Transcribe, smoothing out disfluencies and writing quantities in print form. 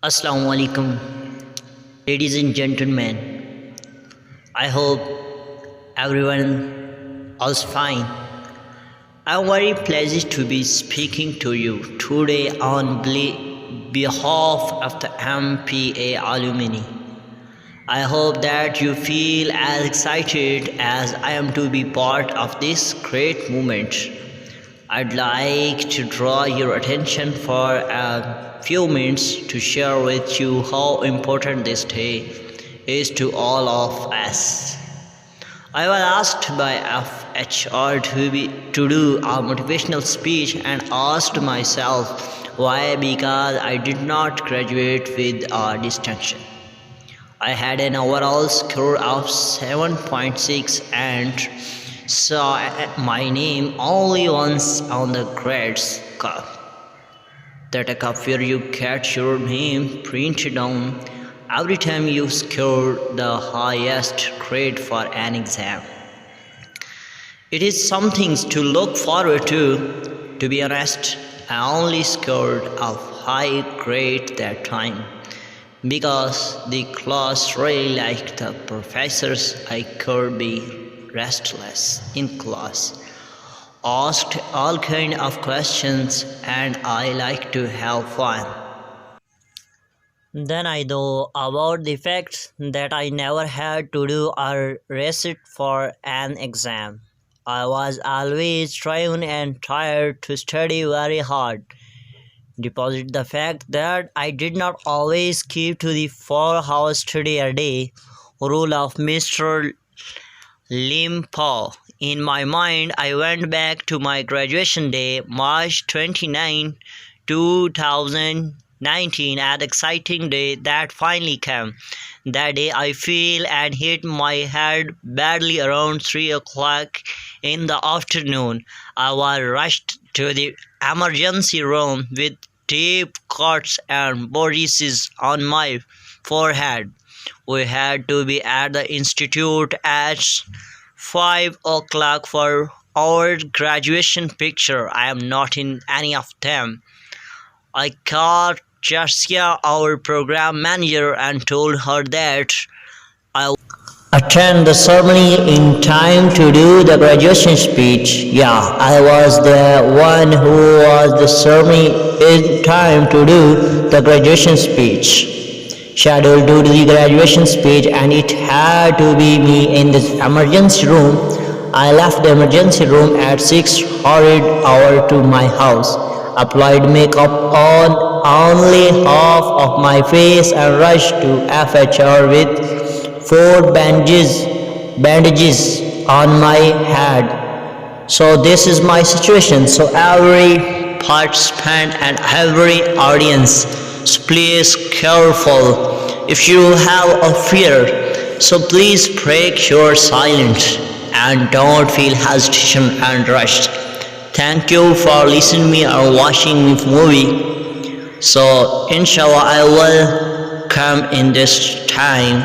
Assalamu alaikum, ladies and gentlemen. I hope everyone is fine. I'm very pleased to be speaking to you today on behalf of the MPA alumni. I hope that you feel as excited as I am to be part of this great movement. I'd like to draw your attention for a few minutes to share with you how important this day is to all of us. I was asked by FHR to do a motivational speech and asked myself why, because I did not graduate with a distinction. I had an overall score of 7.6 and saw my name only once on the grades cup. That a cup where you get your name printed on every time you score the highest grade for an exam. It is something to look forward to. To be honest, I only scored a high grade that time because the class really liked the professors. I could be restless in class, asked all kind of questions, and I like to have fun. Then I know about the fact that I never had to do a recite for an exam. I was always trying and tired to study very hard. Deposit the fact that I did not always keep to the 4 hours study a day rule of Mr. Limpo. In my mind, I went back to my graduation day, March 29, 2019, an exciting day that finally came. That day I fell and hit my head badly around 3 o'clock in the afternoon. I was rushed to the emergency room with deep cuts and bruises on my forehead. We had to be at the institute at 5 o'clock for our graduation picture. I am not in any of them. I called Jessica, our program manager, and told her that I would attend the ceremony in time to do the graduation speech. Yeah, I was the one who was the ceremony in time to do the graduation speech. Scheduled to do the graduation speech, and it had to be me in the emergency room. I left the emergency room at 6 horrid hour to my house, applied makeup on only half of my face, and rushed to FHR with 4 bandages on my head. So this is my situation. So every participant and every audience, so please careful. If you have a fear, so please break your silence and don't feel hesitation and rushed. Thank you for listening me or watching me movie. So inshallah I will come in this time